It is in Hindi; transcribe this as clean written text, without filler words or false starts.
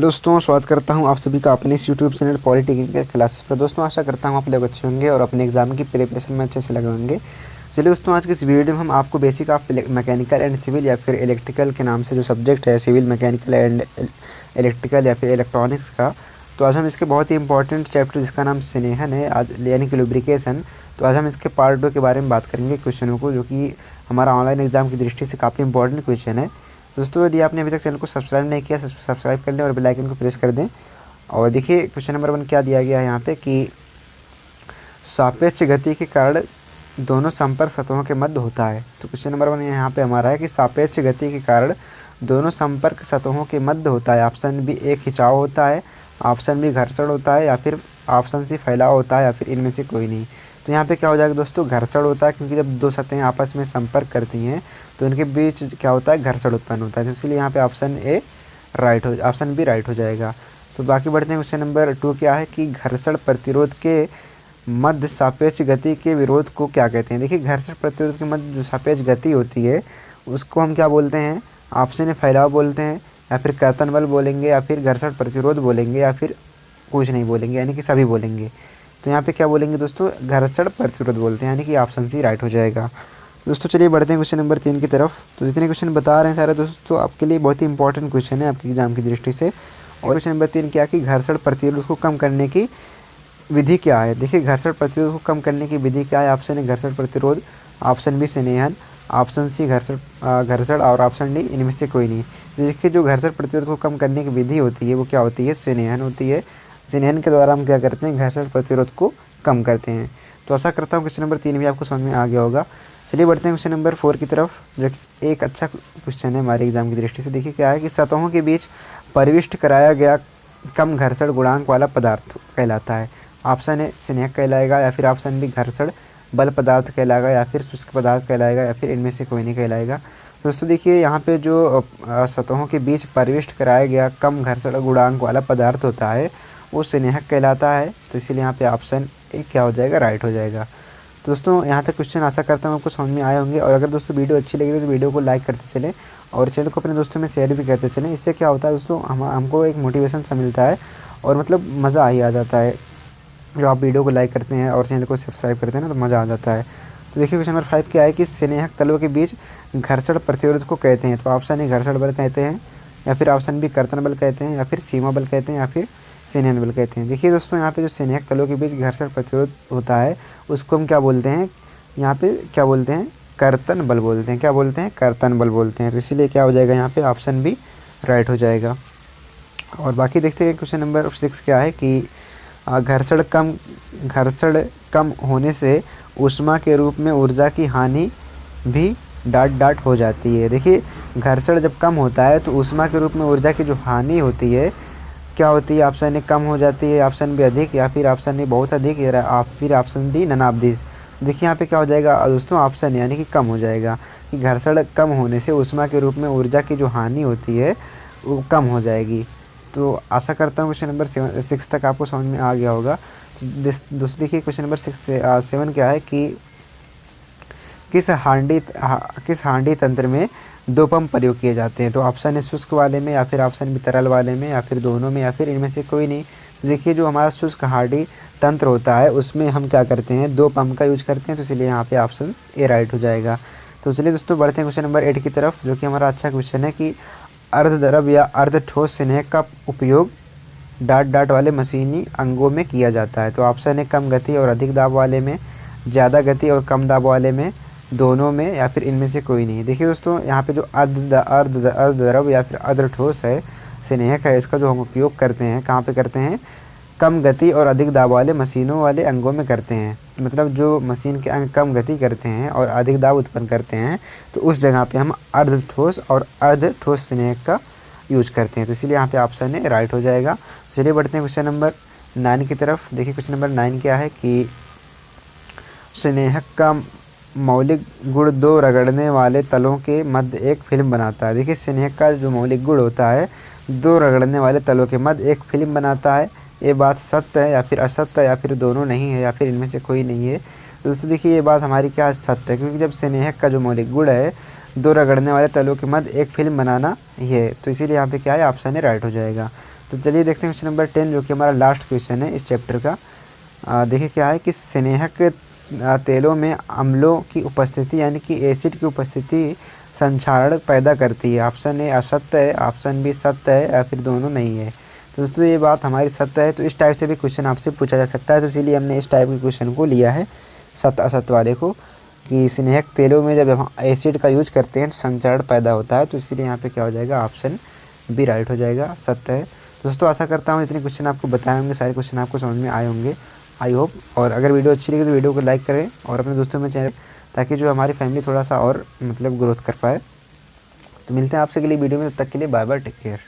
हेलो दोस्तों, स्वागत करता हूं आप सभी का अपने इस यूट्यूब चैनल पॉलिटेक्निकल क्लासेस पर। दोस्तों आशा करता हूं आप लोग अच्छे होंगे और अपने एग्जाम की प्रिपरेशन में अच्छे से लगे होंगे। चलिए दोस्तों, आज के इस वीडियो में हम आपको basic of mechanical and civil या फिर इलेक्ट्रिकल के नाम से जो सब्जेक्ट है, सिविल मैकेनिकल एंड इलेक्ट्रिकल या फिर इलेक्ट्रॉनिक्स का, तो आज हम इसके बहुत ही इंपॉर्टेंट चैप्टर जिसका नाम स्नेहन है आज, यानी कि लुब्रिकेशन। तो आज हम इसके पार्ट 2 के बारे में बात करेंगे क्वेश्चनों को, जो कि हमारा ऑनलाइन एग्जाम की दृष्टि से काफ़ी इंपॉर्टेंट क्वेश्चन है। दोस्तों यदि आपने अभी तक चैनल को सब्सक्राइब नहीं किया, सब्सक्राइब कर लें और बेल आइकन को प्रेस कर दें। और देखिए क्वेश्चन नंबर 1 क्या दिया गया है यहाँ पे कि सापेक्ष गति के कारण दोनों संपर्क सतहों के मध्य होता है। तो क्वेश्चन नंबर 1 यहाँ पे हमारा है कि सापेक्ष गति के कारण दोनों संपर्क सतहों के मध्य होता है। ऑप्शन बी एक खिंचाव होता है, ऑप्शन बी घर्षण होता है, या फिर ऑप्शन सी फैलाव होता है, या फिर इनमें से कोई नहीं। तो यहाँ पे क्या हो जाएगा दोस्तों, घर्षण होता है, क्योंकि जब दो सतहें आपस में संपर्क करती हैं तो इनके बीच क्या होता है, घर्षण उत्पन्न होता है। तो इसलिए यहाँ पे ऑप्शन बी राइट हो जाएगा। तो बाकी बढ़ते हैं, क्वेश्चन नंबर 2 क्या है कि घर्षण प्रतिरोध के मध्य सापेक्ष गति के विरोध को क्या कहते हैं। देखिए घर्षण प्रतिरोध के मध्य जो सापेक्ष गति होती है उसको हम क्या बोलते हैं। ऑप्शन ए फैलाव बोलते हैं, या फिर कर्तन बल बोलेंगे, या फिर घर्षण प्रतिरोध बोलेंगे, या फिर कुछ नहीं बोलेंगे, यानी कि सभी बोलेंगे। तो यहाँ पे क्या बोलेंगे दोस्तों, घर्षण प्रतिरोध बोलते हैं, यानी कि ऑप्शन सी राइट हो जाएगा। दोस्तों चलिए बढ़ते हैं क्वेश्चन नंबर 3 की तरफ। तो जितने क्वेश्चन बता रहे हैं सारे दोस्तों आपके लिए बहुत ही इंपॉर्टेंट क्वेश्चन है आपके एग्जाम की दृष्टि से। और क्वेश्चन नंबर 3 क्या कि घर्षण प्रतिरोध को कम करने की विधि क्या है। देखिए घर्षण प्रतिरोध को कम करने की विधि क्या है। ऑप्शन ए घर्षण प्रतिरोध, ऑप्शन बी स्नेहन, ऑप्शन सी घर्षण और ऑप्शन डी इनमें से कोई नहीं। देखिए जो घर्षण प्रतिरोध को कम करने की विधि होती है वो क्या होती है, स्नेहन होती है। स्नेहन के द्वारा हम क्या करते हैं, घर्षण प्रतिरोध को कम करते हैं। तो आशा करता हूँ क्वेश्चन नंबर 3 भी आपको समझ में आ गया होगा। चलिए बढ़ते हैं क्वेश्चन नंबर 4 की तरफ, जो कि एक अच्छा क्वेश्चन है हमारे एग्जाम की दृष्टि से। देखिए क्या है कि सतहों के बीच परिविष्ट कराया गया कम घर्षण गुणांक वाला पदार्थ कहलाता है। ऑप्शन ए स्नेहक कहलाएगा, या फिर ऑप्शन बी घर्षण बल पदार्थ कहलाएगा, या फिर शुष्क पदार्थ कहलाएगा, या फिर इनमें से कोई नहीं कहलाएगा। दोस्तों देखिए यहाँ पे जो सतहों के बीच परिविष्ट कराया गया कम घर्षण गुणांक वाला पदार्थ होता है वो स्नेहक कहलाता है। तो इसीलिए यहाँ पे ऑप्शन ए क्या हो जाएगा, राइट हो जाएगा। तो दोस्तों यहाँ तक क्वेश्चन आशा करता हूँ आपको समझ में आए होंगे। और अगर दोस्तों वीडियो अच्छी लगी तो वीडियो को लाइक करते चलें और चैनल को अपने दोस्तों में शेयर भी करते चलें। इससे क्या होता है दोस्तों, हमको एक मोटिवेशन सा मिलता है और मतलब मज़ा ही आ जाता है। जो आप वीडियो को लाइक करते हैं और चैनल को सब्सक्राइब करते हैं ना, तो मज़ा आ जाता है। तो देखिए क्वेश्चन नंबर 5 क्या है कि स्नेहक तलों के बीच घर्षण प्रतिरोध को कहते हैं। तो ऑप्शन ए घर्षण बल कहते हैं, या फिर ऑप्शन बी कर्तन बल कहते हैं, या फिर सीमा बल कहते हैं, या फिर स्नेहन बल कहते हैं। देखिए दोस्तों यहाँ पे जो स्नेहक तलों के बीच घर्षण प्रतिरोध होता है उसको हम क्या बोलते हैं, यहाँ पे क्या बोलते हैं, कर्तन बल बोलते हैं। क्या बोलते हैं, कर्तन बल बोलते हैं। तो इसीलिए क्या हो जाएगा यहाँ पे, ऑप्शन बी राइट हो जाएगा। और बाकी देखते हैं क्वेश्चन नंबर 6 क्या है कि घर्षण कम होने से ऊष्मा के रूप में ऊर्जा की हानि भी डाट हो जाती है। देखिए घर्षण जब कम होता है तो ऊष्मा के रूप में ऊर्जा की जो हानि होती है क्या होती है, ऑप्शन ए कम हो जाती है, ऑप्शन बी अधिक, या फिर ऑप्शन बी बहुत अधिक, या फिर ऑप्शन डी ननाब्दिश। देखिए यहाँ पे क्या हो जाएगा दोस्तों, ऑप्शन यानी कि कम हो जाएगा कि घर्षण कम होने से ऊष्मा के रूप में ऊर्जा की जो हानि होती है वो कम हो जाएगी। तो आशा करता हूँ क्वेश्चन नंबर 6 तक आपको समझ में आ गया होगा। तो दोस्तों देखिए क्वेश्चन नंबर 7 क्या है कि किस हांडी तंत्र में 2 पंप प्रयोग किए जाते हैं। तो ऑप्शन है शुष्क वाले में, या फिर ऑप्शन बी तरल वाले में, या फिर दोनों में, या फिर इनमें से कोई नहीं। देखिए जो हमारा शुष्क हांडी तंत्र होता है उसमें हम क्या करते हैं, 2 पंप का यूज करते हैं। तो इसलिए यहाँ पे ऑप्शन ए राइट हो जाएगा। तो चलिए दोस्तों बढ़ते हैं क्वेश्चन नंबर 8 की तरफ, जो कि हमारा अच्छा क्वेश्चन है कि अर्धद्रव या अर्ध ठोस स्नेहक का उपयोग डाट वाले मशीनी अंगों में किया जाता है। तो ऑप्शन है कम गति और अधिक दाब वाले में, ज़्यादा गति और कम दाब वाले में, दोनों में, या फिर इनमें से कोई नहीं। देखिए दोस्तों यहाँ पे जो अर्धद्रव या फिर अर्ध ठोस है स्नेहक है, इसका जो हम उपयोग करते हैं कहाँ पे करते हैं, कम गति और अधिक दाब वाले मशीनों वाले अंगों में करते हैं। मतलब जो मशीन के अंग कम गति करते हैं और अधिक दाब उत्पन्न करते हैं तो उस जगह पे हम अर्ध ठोस और अर्ध ठोस स्नेहक का यूज करते हैं। तो इसलिए यहाँ पे ऑप्शन है राइट हो जाएगा। चलिए बढ़ते हैं क्वेश्चन नंबर 9 की तरफ। देखिए क्वेश्चन नंबर 9 क्या है कि स्नेहक का मौलिक गुण 2 रगड़ने वाले तलों के मध्य एक फिल्म बनाता है। देखिए स्नेहक का जो मौलिक गुण होता है 2 रगड़ने वाले तलों के मध्य एक फिल्म बनाता है। ये बात सत्य है, या फिर असत्य है, या फिर दोनों नहीं है, या फिर इनमें से कोई नहीं है। दोस्तों देखिए ये बात हमारी क्या सत्य है, क्योंकि जब स्नेहक का जो मौलिक गुण है 2 रगड़ने वाले तलों के मध्य एक फिल्म बनाना ये, तो इसीलिए यहाँ पे क्या है, ऑप्शन है राइट हो जाएगा। तो चलिए देखते हैं क्वेश्चन नंबर 10 जो कि हमारा लास्ट क्वेश्चन है इस चैप्टर का। देखिए क्या है कि स्नेहक तेलों में अम्लों की उपस्थिति यानी कि एसिड की उपस्थिति संक्षारण पैदा करती है। ऑप्शन ए असत्य है, ऑप्शन बी सत्य है या फिर दोनों नहीं है। तो दोस्तों ये बात हमारी सत्य है। तो इस टाइप से भी क्वेश्चन आपसे पूछा जा सकता है, तो इसीलिए हमने इस टाइप के क्वेश्चन को लिया है सत्य असत्य वाले को, कि स्नेहक तेलों में जब हम एसिड का यूज करते हैं तो संक्षारण पैदा होता है। तो इसीलिए यहाँ पे क्या हो जाएगा, ऑप्शन बी राइट हो जाएगा, सत्य है। दोस्तों आशा करता हूँ जितने क्वेश्चन आपको बताए होंगे सारे क्वेश्चन आपको समझ में आए होंगे, आई होप। और अगर वीडियो अच्छी लगी तो वीडियो को लाइक करें और अपने दोस्तों में चैनल, ताकि जो हमारी फैमिली थोड़ा सा और मतलब ग्रोथ कर पाए। तो मिलते हैं आपसे अगली वीडियो में, तब तक के लिए बाय बाय, टेक केयर।